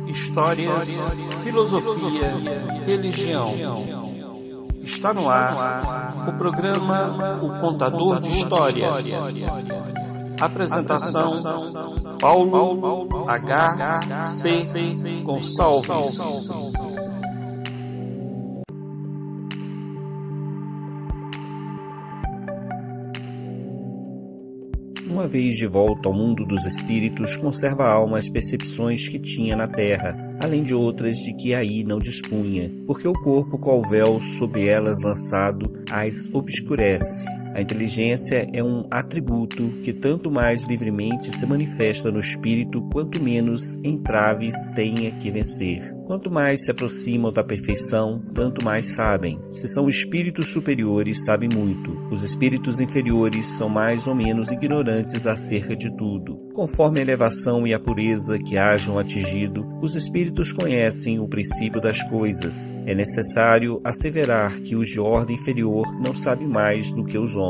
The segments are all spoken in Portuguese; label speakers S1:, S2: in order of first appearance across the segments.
S1: Histórias, filosofia, religião. Está no ar o programa O Contador de Histórias. Apresentação: Paulo H.C. Gonçalves.
S2: Uma vez de volta ao mundo dos espíritos, conserva a alma as percepções que tinha na terra, além de outras de que aí não dispunha, porque o corpo, qual véu sobre elas lançado, as obscurece. A inteligência é um atributo que tanto mais livremente se manifesta no espírito, quanto menos entraves tenha que vencer. Quanto mais se aproximam da perfeição, tanto mais sabem. Se são espíritos superiores, sabem muito. Os espíritos inferiores são mais ou menos ignorantes acerca de tudo. Conforme a elevação e a pureza que hajam atingido, os espíritos conhecem o princípio das coisas. É necessário asseverar que os de ordem inferior não sabem mais do que os homens.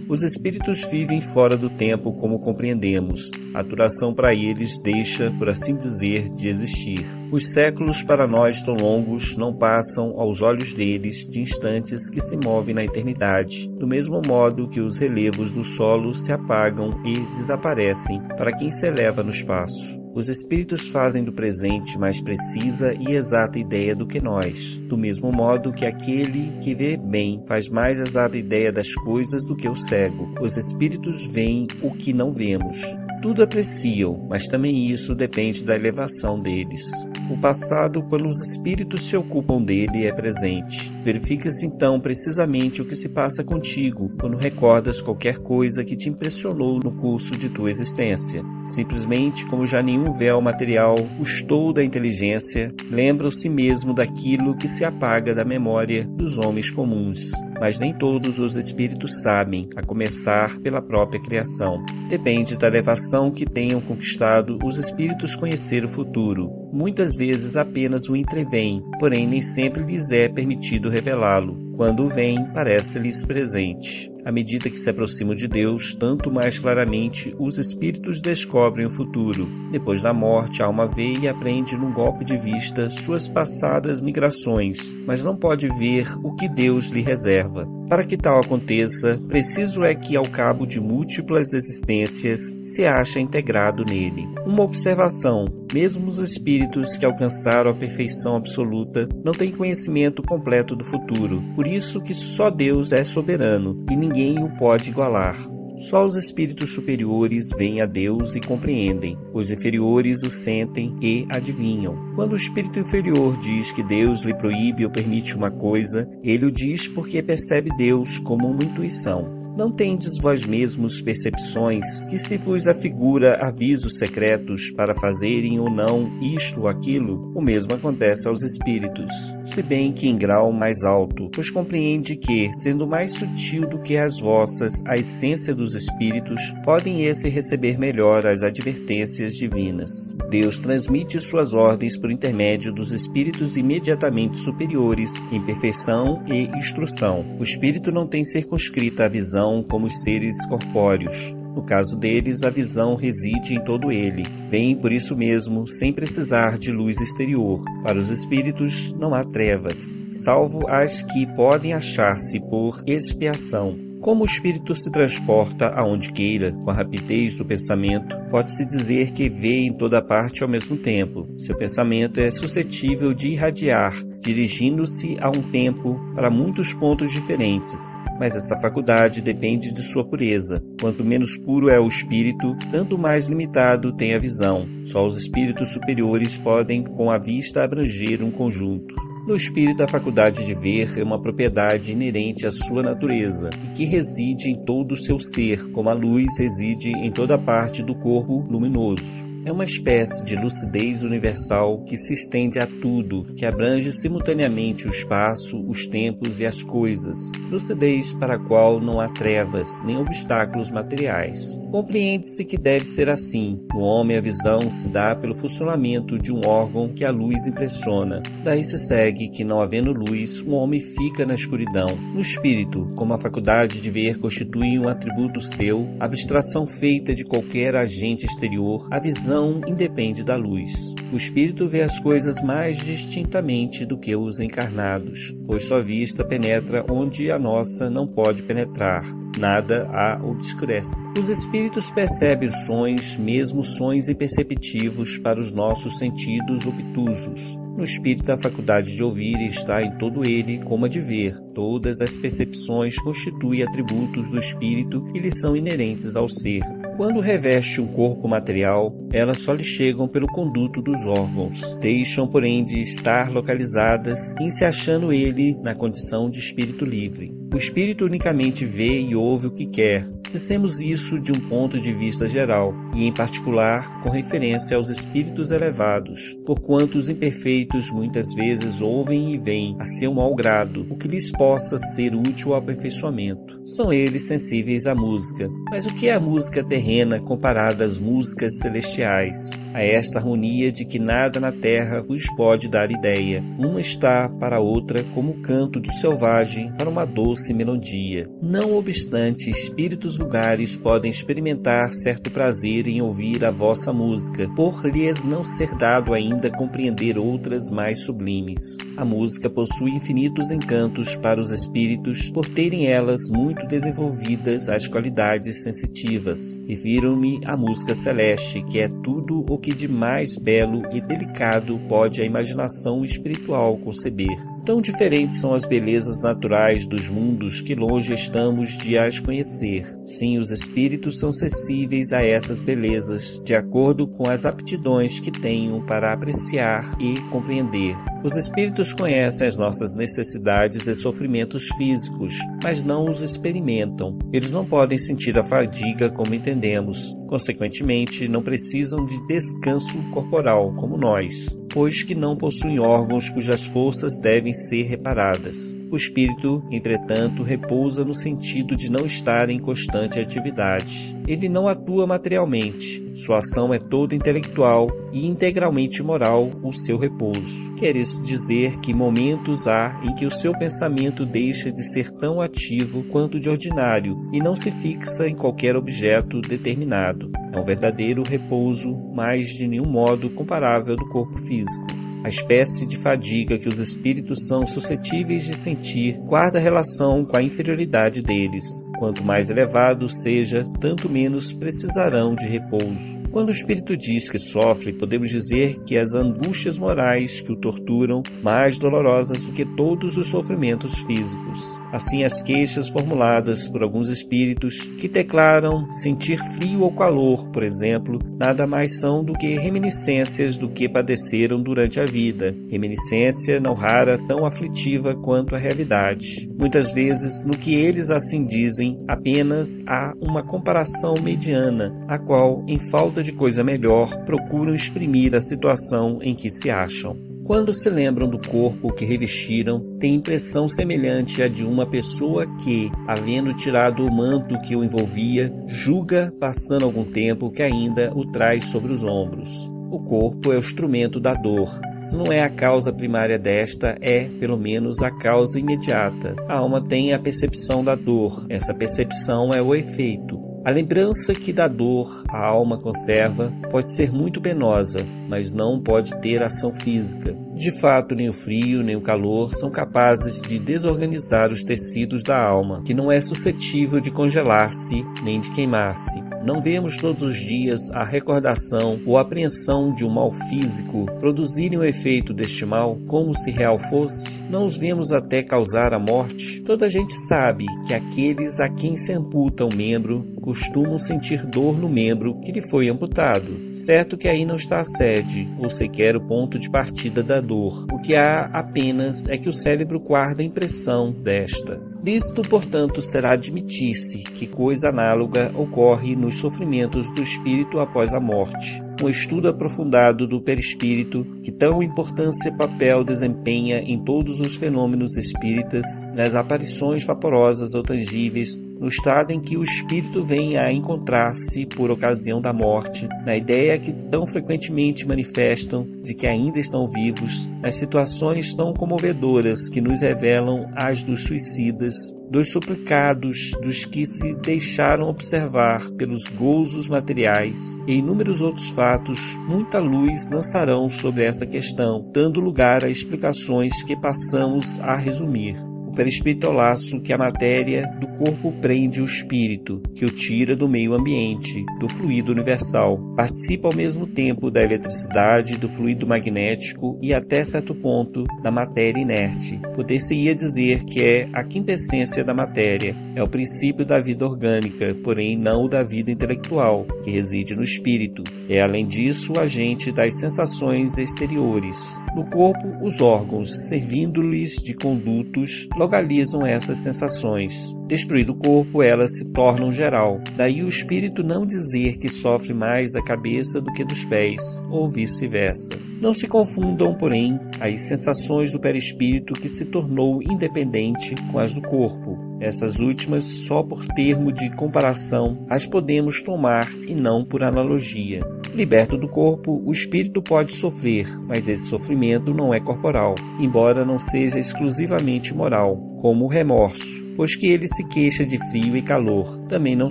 S2: Os espíritos vivem fora do tempo, como compreendemos. A duração para eles deixa, por assim dizer, de existir. Os séculos para nós tão longos não passam aos olhos deles de instantes que se movem na eternidade, do mesmo modo que os relevos do solo se apagam e desaparecem para quem se eleva no espaço. Os espíritos fazem do presente mais precisa e exata ideia do que nós, do mesmo modo que aquele que vê bem faz mais exata ideia das coisas do que o cego. Os espíritos veem o que não vemos. Tudo apreciam, mas também isso depende da elevação deles. O passado, quando os espíritos se ocupam dele, é presente. Verifica-se então precisamente o que se passa contigo quando recordas qualquer coisa que te impressionou no curso de tua existência. Simplesmente, como já nenhum véu material custou da inteligência, lembram-se mesmo daquilo que se apaga da memória dos homens comuns. Mas nem todos os espíritos sabem, a começar pela própria criação. Depende da elevação que tenham conquistado os espíritos conhecer o futuro. Muitas vezes apenas o entreveem, porém nem sempre lhes é permitido revelá-lo. Quando o veem, parece-lhes presente. À medida que se aproximam de Deus, tanto mais claramente os espíritos descobrem o futuro. Depois da morte, a alma vê e aprende num golpe de vista suas passadas migrações, mas não pode ver o que Deus lhe reserva. Para que tal aconteça, preciso é que, ao cabo de múltiplas existências, se ache integrado nele. Uma observação: mesmo os espíritos que alcançaram a perfeição absoluta não têm conhecimento completo do futuro. Por isso que só Deus é soberano e ninguém o pode igualar. Só os espíritos superiores veem a Deus e compreendem. Os inferiores o sentem e adivinham. Quando o espírito inferior diz que Deus lhe proíbe ou permite uma coisa, ele o diz porque percebe Deus como uma intuição. Não tendes vós mesmos percepções, que se vos afigura avisos secretos para fazerem ou não isto ou aquilo? O mesmo acontece aos espíritos, se bem que em grau mais alto, pois compreende que, sendo mais sutil do que as vossas a essência dos espíritos, podem esse receber melhor as advertências divinas. Deus transmite suas ordens por intermédio dos espíritos imediatamente superiores, em perfeição e instrução. O espírito não tem circunscrita a visão como os seres corpóreos. No caso deles, a visão reside em todo ele. Vêm por isso mesmo, sem precisar de luz exterior. Para os espíritos não há trevas, salvo as que podem achar-se por expiação. Como o espírito se transporta aonde queira, com a rapidez do pensamento, pode-se dizer que vê em toda parte ao mesmo tempo. Seu pensamento é suscetível de irradiar, dirigindo-se a um tempo para muitos pontos diferentes. Mas essa faculdade depende de sua pureza. Quanto menos puro é o espírito, tanto mais limitado tem a visão. Só os espíritos superiores podem, com a vista, abranger um conjunto. No espírito, a faculdade de ver é uma propriedade inerente à sua natureza e que reside em todo o seu ser, como a luz reside em toda parte do corpo luminoso. É uma espécie de lucidez universal que se estende a tudo, que abrange simultaneamente o espaço, os tempos e as coisas. Lucidez para a qual não há trevas, nem obstáculos materiais. Compreende-se que deve ser assim. No homem a visão se dá pelo funcionamento de um órgão que a luz impressiona. Daí se segue que, não havendo luz, o homem fica na escuridão. No espírito, como a faculdade de ver constitui um atributo seu, abstração feita de qualquer agente exterior, a visão visão independe da luz. O espírito vê as coisas mais distintamente do que os encarnados, pois sua vista penetra onde a nossa não pode penetrar. Nada a obscurece. Os espíritos percebem os sonhos, mesmo sonhos imperceptivos para os nossos sentidos obtusos. No espírito, a faculdade de ouvir está em todo ele, como a de ver. Todas as percepções constituem atributos do espírito e lhe são inerentes ao ser. Quando reveste um corpo material, elas só lhe chegam pelo conduto dos órgãos. Deixam, porém, de estar localizadas, em se achando ele na condição de espírito livre. O espírito unicamente vê e ouve o que quer. Dissemos isso de um ponto de vista geral, e em particular com referência aos espíritos elevados, porquanto os imperfeitos muitas vezes ouvem e veem a seu mau grado, o que lhes possa ser útil ao aperfeiçoamento. São eles sensíveis à música. Mas o que é a música terrena comparada às músicas celestiais? A esta harmonia de que nada na terra vos pode dar ideia. Uma está para a outra como o canto do selvagem para uma doce melodia. Não obstante, espíritos vulgares podem experimentar certo prazer em ouvir a vossa música, por lhes não ser dado ainda compreender outras mais sublimes. A música possui infinitos encantos para os espíritos, por terem elas muito desenvolvidas as qualidades sensitivas. Refiro-me à música celeste, que é tudo o que de mais belo e delicado pode a imaginação espiritual conceber. Tão diferentes são as belezas naturais dos mundos que longe estamos de as conhecer. Sim, os espíritos são sensíveis a essas belezas, de acordo com as aptidões que tenham para apreciar e compreender. Os espíritos conhecem as nossas necessidades e sofrimentos físicos, mas não os experimentam. Eles não podem sentir a fadiga como entendemos. Consequentemente, não precisam de descanso corporal, como nós, pois que não possuem órgãos cujas forças devem ser reparadas. O espírito, entretanto, repousa no sentido de não estar em constante atividade. Ele não atua materialmente. Sua ação é toda intelectual e integralmente moral o seu repouso. Quer isso dizer que momentos há em que o seu pensamento deixa de ser tão ativo quanto de ordinário e não se fixa em qualquer objeto determinado. É um verdadeiro repouso, mas de nenhum modo comparável do corpo físico. A espécie de fadiga que os espíritos são suscetíveis de sentir guarda relação com a inferioridade deles. Quanto mais elevado seja, tanto menos precisarão de repouso. Quando o espírito diz que sofre, podemos dizer que as angústias morais que o torturam, mais dolorosas do que todos os sofrimentos físicos. Assim, as queixas formuladas por alguns espíritos que declaram sentir frio ou calor, por exemplo, nada mais são do que reminiscências do que padeceram durante a vida. Reminiscência não rara tão aflitiva quanto a realidade. Muitas vezes, no que eles assim dizem, apenas há uma comparação mediana, a qual, em falta de coisa melhor, procuram exprimir a situação em que se acham. Quando se lembram do corpo que revestiram, têm impressão semelhante à de uma pessoa que, havendo tirado o manto que o envolvia, julga, passando algum tempo, que ainda o traz sobre os ombros. O corpo é o instrumento da dor. Se não é a causa primária desta, é, pelo menos, a causa imediata. A alma tem a percepção da dor. Essa percepção é o efeito. A lembrança que da dor a alma conserva pode ser muito penosa, mas não pode ter ação física. De fato, nem o frio nem o calor são capazes de desorganizar os tecidos da alma, que não é suscetível de congelar-se nem de queimar-se. Não vemos todos os dias a recordação ou apreensão de um mal físico produzirem o efeito deste mal, como se real fosse? Não os vemos até causar a morte? Toda a gente sabe que aqueles a quem se amputa um membro costumam sentir dor no membro que lhe foi amputado. Certo que aí não está a sede, ou sequer o ponto de partida da dor. O que há apenas é que o cérebro guarda a impressão desta. Lícito, portanto, será admitir-se que coisa análoga ocorre nos sofrimentos do espírito após a morte. Um estudo aprofundado do perispírito, que tão importância e papel desempenha em todos os fenômenos espíritas, nas aparições vaporosas ou tangíveis, no estado em que o espírito vem a encontrar-se por ocasião da morte, na ideia que tão frequentemente manifestam de que ainda estão vivos, nas situações tão comovedoras que nos revelam as dos suicidas, dos suplicados, dos que se deixaram observar pelos gozos materiais e inúmeros outros fatos, muita luz lançarão sobre essa questão, dando lugar a explicações que passamos a resumir. O perispírito é o laço que a matéria do corpo prende o espírito, que o tira do meio ambiente, do fluido universal. Participa ao mesmo tempo da eletricidade, do fluido magnético e, até certo ponto, da matéria inerte. Poder-se-ia dizer que é a quintessência da matéria, é o princípio da vida orgânica, porém não o da vida intelectual, que reside no espírito. É, além disso, o agente das sensações exteriores. No corpo, os órgãos, servindo-lhes de condutos, localizam essas sensações. Destruído o corpo, elas se tornam geral. Daí o espírito não dizer que sofre mais da cabeça do que dos pés, ou vice-versa. Não se confundam, porém, as sensações do perispírito que se tornou independente com as do corpo. Essas últimas, só por termo de comparação, as podemos tomar e não por analogia. Liberto do corpo, o espírito pode sofrer, mas esse sofrimento não é corporal, embora não seja exclusivamente moral, como o remorso, pois que ele se queixa de frio e calor. Também não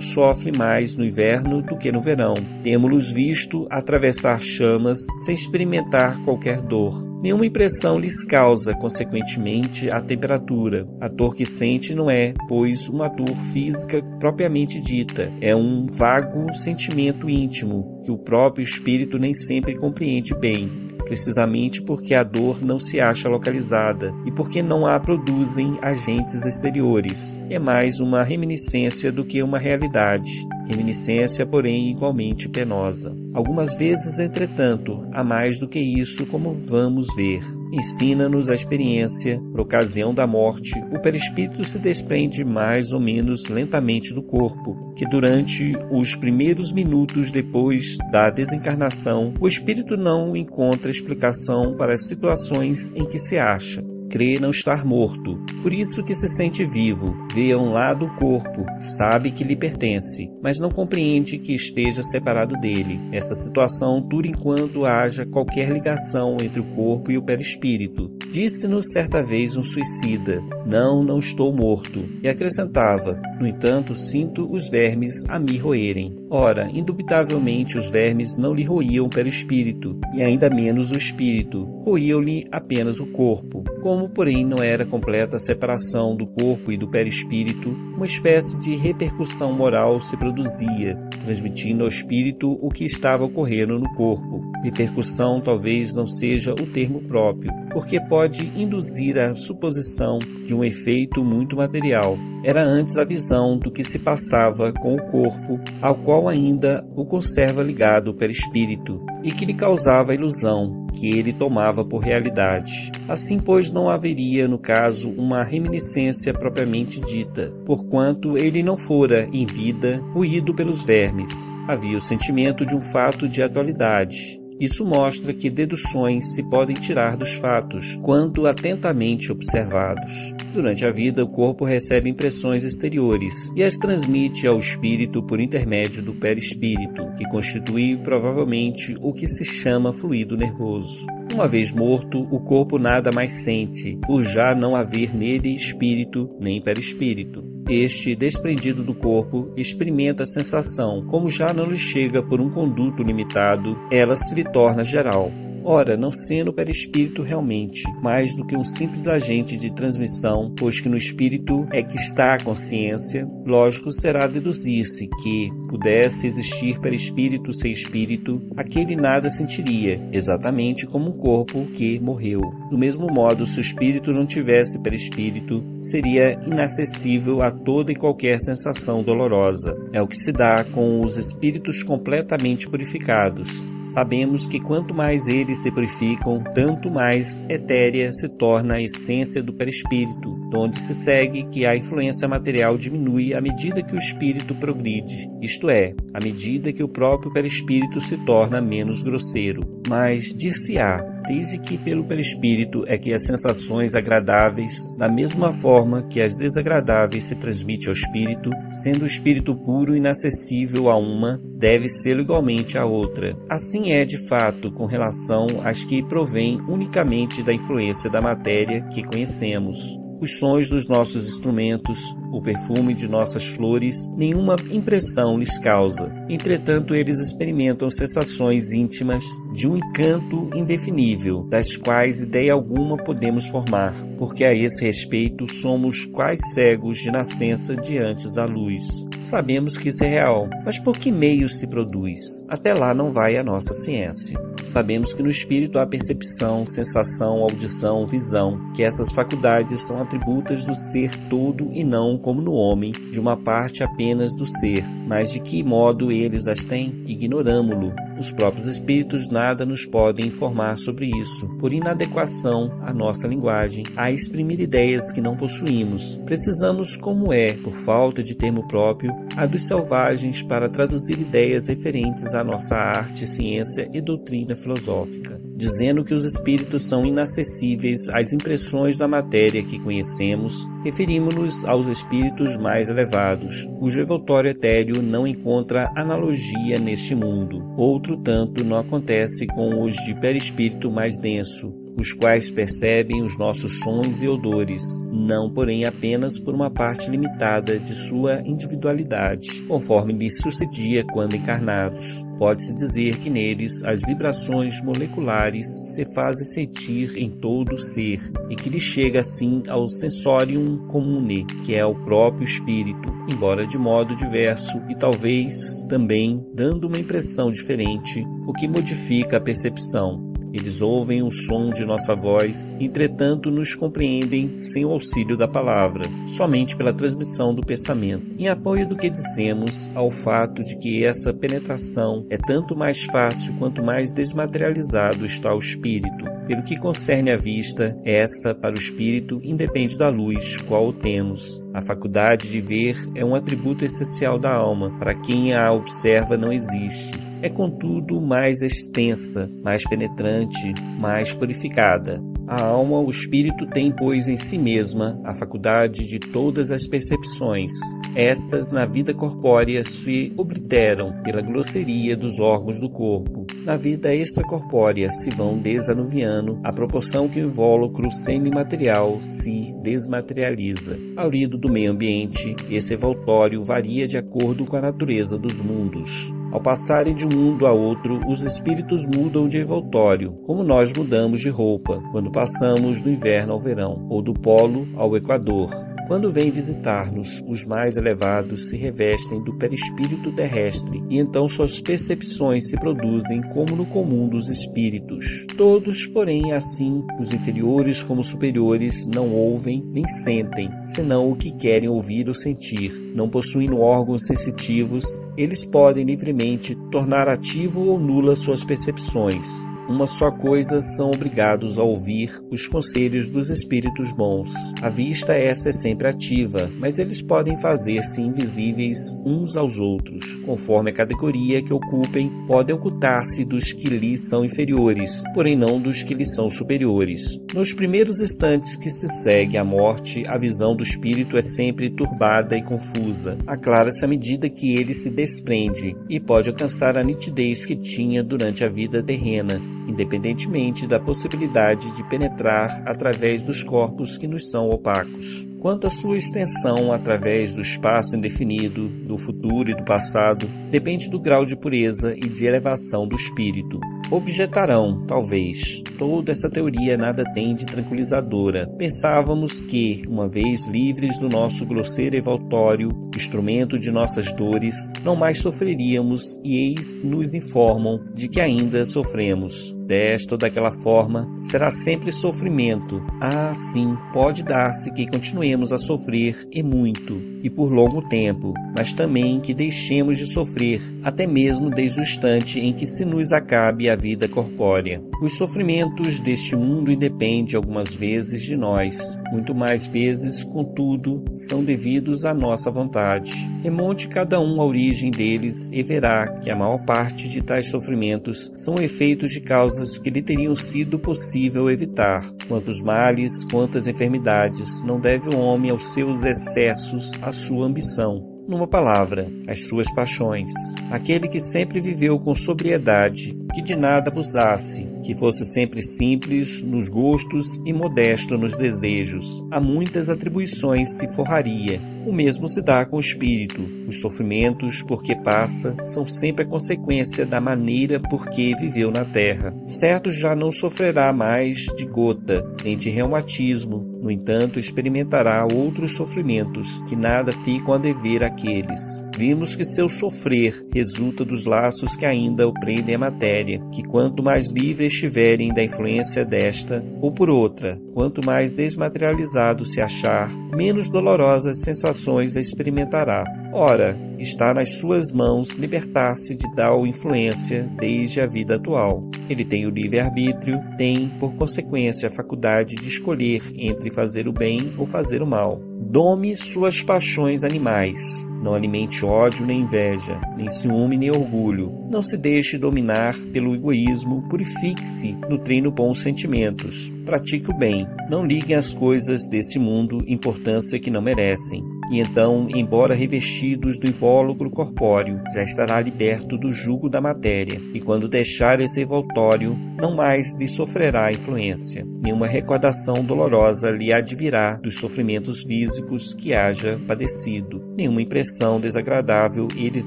S2: sofre mais no inverno do que no verão. Temos-los visto atravessar chamas sem experimentar qualquer dor. Nenhuma impressão lhes causa, consequentemente, a temperatura. A dor que sente não é, pois, uma dor física propriamente dita. É um vago sentimento íntimo, que o próprio espírito nem sempre compreende bem, precisamente porque a dor não se acha localizada e porque não a produzem agentes exteriores. É mais uma reminiscência do que uma realidade. Reminiscência, porém, igualmente penosa. Algumas vezes, entretanto, há mais do que isso, como vamos ver. Ensina-nos a experiência, por ocasião da morte, o perispírito se desprende mais ou menos lentamente do corpo, que durante os primeiros minutos depois da desencarnação, o espírito não encontra explicação para as situações em que se acha. Crê não estar morto, por isso que se sente vivo, vê a um lado o corpo, sabe que lhe pertence, mas não compreende que esteja separado dele. Essa situação dura enquanto haja qualquer ligação entre o corpo e o perispírito. Disse-nos certa vez um suicida: não estou morto, e acrescentava: no entanto, sinto os vermes a me roerem. Ora, indubitavelmente os vermes não lhe roíam o perispírito, e ainda menos o espírito, roíam-lhe apenas o corpo. Como, porém, não era completa a separação do corpo e do perispírito, uma espécie de repercussão moral se produzia, transmitindo ao espírito o que estava ocorrendo no corpo. Repercussão talvez não seja o termo próprio, porque pode induzir a suposição de um efeito muito material. Era antes a visão do que se passava com o corpo, ao qual ainda o conserva ligado o perispírito, e que lhe causava a ilusão, que ele tomava por realidade. Assim, pois, não haveria, no caso, uma reminiscência propriamente dita, porquanto ele não fora, em vida, roído pelos vermes. Havia o sentimento de um fato de atualidade. Isso mostra que deduções se podem tirar dos fatos, quando atentamente observados. Durante a vida, o corpo recebe impressões exteriores e as transmite ao espírito por intermédio do perispírito, que constitui provavelmente o que se chama fluido nervoso. Uma vez morto, o corpo nada mais sente, por já não haver nele espírito nem perispírito. Este, desprendido do corpo, experimenta a sensação, como já não lhe chega por um conduto limitado, ela se lhe torna geral. Ora, não sendo o perispírito realmente mais do que um simples agente de transmissão, pois que no espírito é que está a consciência, lógico será deduzir-se que, pudesse existir perispírito sem espírito, aquele nada sentiria, exatamente como um corpo que morreu. Do mesmo modo, se o espírito não tivesse perispírito, seria inacessível a toda e qualquer sensação dolorosa. É o que se dá com os espíritos completamente purificados. Sabemos que quanto mais eles se purificam, tanto mais etérea se torna a essência do perispírito, donde se segue que a influência material diminui à medida que o espírito progride, isto é, à medida que o próprio perispírito se torna menos grosseiro. Mas dir-se-á, desde que pelo perispírito é que as sensações agradáveis, da mesma forma que as desagradáveis se transmite ao espírito, sendo o espírito puro e inacessível a uma, deve ser igualmente a outra. Assim é de fato com relação às que provêm unicamente da influência da matéria que conhecemos. Os sons dos nossos instrumentos, o perfume de nossas flores, nenhuma impressão lhes causa. Entretanto, eles experimentam sensações íntimas de um encanto indefinível, das quais ideia alguma podemos formar, porque a esse respeito somos quais cegos de nascença diante da luz. Sabemos que isso é real, mas por que meios se produz? Até lá não vai a nossa ciência. Sabemos que no espírito há percepção, sensação, audição, visão, que essas faculdades são atributos do ser todo e não, como no homem, de uma parte apenas do ser. Mas de que modo eles as têm? Ignoramo-lo. Os próprios espíritos nada nos podem informar sobre isso, por inadequação à nossa linguagem, a exprimir ideias que não possuímos. Precisamos, como é, por falta de termo próprio, a dos selvagens para traduzir ideias referentes à nossa arte, ciência e doutrina filosófica, dizendo que os espíritos são inacessíveis às impressões da matéria que conhecemos. Referimos-nos aos espíritos mais elevados, cujo evoltório etéreo não encontra analogia neste mundo. Outro tanto não acontece com os de perispírito mais denso, os quais percebem os nossos sons e odores, não, porém, apenas por uma parte limitada de sua individualidade, conforme lhes sucedia quando encarnados. Pode-se dizer que neles as vibrações moleculares se fazem sentir em todo o ser, e que lhe chega assim ao sensorium comune, que é o próprio espírito, embora de modo diverso e talvez também dando uma impressão diferente, o que modifica a percepção. Eles ouvem o som de nossa voz, entretanto nos compreendem sem o auxílio da palavra, somente pela transmissão do pensamento. Em apoio do que dissemos, ao fato de que essa penetração é tanto mais fácil quanto mais desmaterializado está o espírito. Pelo que concerne à vista, essa, para o espírito, independe da luz, qual temos. A faculdade de ver é um atributo essencial da alma. Para quem a observa, não existe. É, contudo, mais extensa, mais penetrante, mais purificada. A alma, o espírito, tem, pois, em si mesma a faculdade de todas as percepções. Estas, na vida corpórea, se obliteram pela grosseria dos órgãos do corpo. Na vida extracorpórea se vão desanuviando à proporção que o invólucro semimaterial se desmaterializa. Aurido do meio ambiente, esse envoltório varia de acordo com a natureza dos mundos. Ao passarem de um mundo a outro, os espíritos mudam de envoltório, como nós mudamos de roupa, quando passamos do inverno ao verão, ou do polo ao equador. Quando vêm visitar-nos, os mais elevados se revestem do perispírito terrestre, e então suas percepções se produzem como no comum dos espíritos. Todos, porém, assim, os inferiores como os superiores, não ouvem nem sentem, senão o que querem ouvir ou sentir. Não possuindo órgãos sensitivos, eles podem livremente tornar ativo ou nula suas percepções. Uma só coisa são obrigados a ouvir: os conselhos dos espíritos bons. A vista essa é sempre ativa, mas eles podem fazer-se invisíveis uns aos outros. Conforme a categoria que ocupem, podem ocultar-se dos que lhes são inferiores, porém não dos que lhes são superiores. Nos primeiros instantes que se segue à morte, a visão do espírito é sempre turbada e confusa. Aclara-se à medida que ele se desprende e pode alcançar a nitidez que tinha durante a vida terrena, independentemente da possibilidade de penetrar através dos corpos que nos são opacos. Quanto à sua extensão através do espaço indefinido, do futuro e do passado, depende do grau de pureza e de elevação do espírito. Objetarão, talvez, toda essa teoria nada tem de tranquilizadora. Pensávamos que, uma vez livres do nosso grosseiro envoltório, instrumento de nossas dores, não mais sofreríamos, e eis nos informam de que ainda sofremos. Desta ou daquela forma, será sempre sofrimento. Ah, sim, pode dar-se que continuemos a sofrer, e muito, e por longo tempo, mas também que deixemos de sofrer, até mesmo desde o instante em que se nos acabe a vida corpórea. Os sofrimentos deste mundo independem algumas vezes de nós, muito mais vezes, contudo, são devidos à nossa vontade. Remonte cada um a origem deles e verá que a maior parte de tais sofrimentos são efeitos de causas que lhe teriam sido possível evitar. Quantos males, quantas enfermidades não deve o homem aos seus excessos, à sua ambição. Numa palavra, as suas paixões. Aquele que sempre viveu com sobriedade, que de nada abusasse, que fosse sempre simples nos gostos e modesto nos desejos. A muitas atribuições se forraria. O mesmo se dá com o espírito. Os sofrimentos por que passa são sempre a consequência da maneira por que viveu na terra. Certo, já não sofrerá mais de gota, nem de reumatismo. No entanto, experimentará outros sofrimentos, que nada ficam a dever àqueles. Vimos que seu sofrer resulta dos laços que ainda o prendem à matéria, que quanto mais livres estiverem da influência desta, ou por outra, quanto mais desmaterializado se achar, menos dolorosas sensações experimentará. Ora, está nas suas mãos libertar-se de tal influência desde a vida atual. Ele tem o livre-arbítrio, tem, por consequência, a faculdade de escolher entre fazer o bem ou fazer o mal. Dome suas paixões animais. Não alimente ódio nem inveja, nem ciúme nem orgulho. Não se deixe dominar pelo egoísmo, purifique-se, nutrindo bons sentimentos. Pratique o bem. Não ligue às coisas desse mundo importância que não merecem. E então, embora revestidos do invólucro corpóreo, já estará liberto do jugo da matéria, e quando deixar esse envoltório, não mais lhe sofrerá influência. Nenhuma recordação dolorosa lhe advirá dos sofrimentos físicos que haja padecido. Nenhuma impressão desagradável eles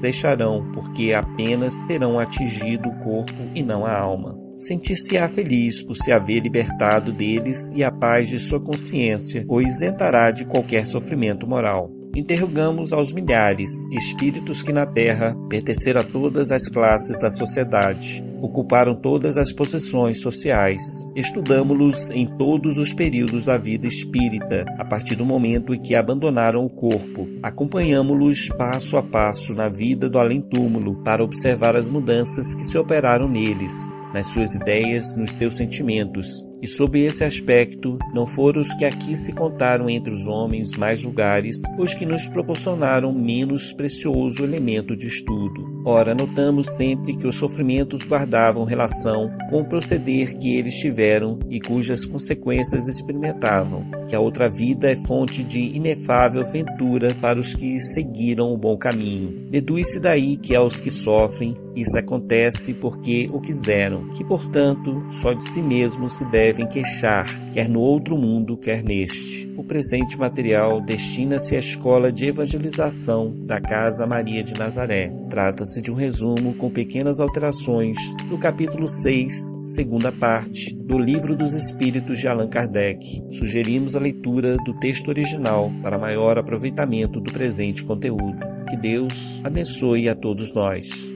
S2: deixarão, porque apenas terão atingido o corpo e não a alma. Sentir-se-á feliz por se haver libertado deles e a paz de sua consciência o isentará de qualquer sofrimento moral. Interrogamos aos milhares, espíritos que na Terra pertenceram a todas as classes da sociedade, ocuparam todas as posições sociais. Estudamo-los em todos os períodos da vida espírita, a partir do momento em que abandonaram o corpo. Acompanhamo-los passo a passo na vida do além-túmulo para observar as mudanças que se operaram neles, nas suas ideias, nos seus sentimentos. E sob esse aspecto, não foram os que aqui se contaram entre os homens mais vulgares os que nos proporcionaram menos precioso elemento de estudo. Ora, notamos sempre que os sofrimentos guardavam relação com o proceder que eles tiveram e cujas consequências experimentavam, que a outra vida é fonte de inefável ventura para os que seguiram o bom caminho. Deduz-se daí que aos que sofrem, isso acontece porque o quiseram, que, portanto, só de si mesmos se devem queixar, quer no outro mundo, quer neste. O presente material destina-se à escola de evangelização da Casa Maria de Nazaré. Trata-se de um resumo com pequenas alterações do capítulo 6, segunda parte, do Livro dos Espíritos de Allan Kardec. Sugerimos a leitura do texto original para maior aproveitamento do presente conteúdo. Que Deus abençoe a todos nós.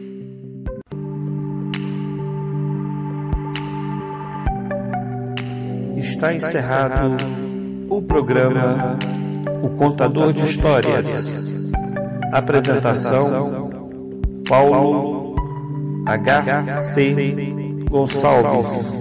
S1: Está encerrado o programa O Contador de Histórias. Apresentação: Paulo H.C. Gonçalves.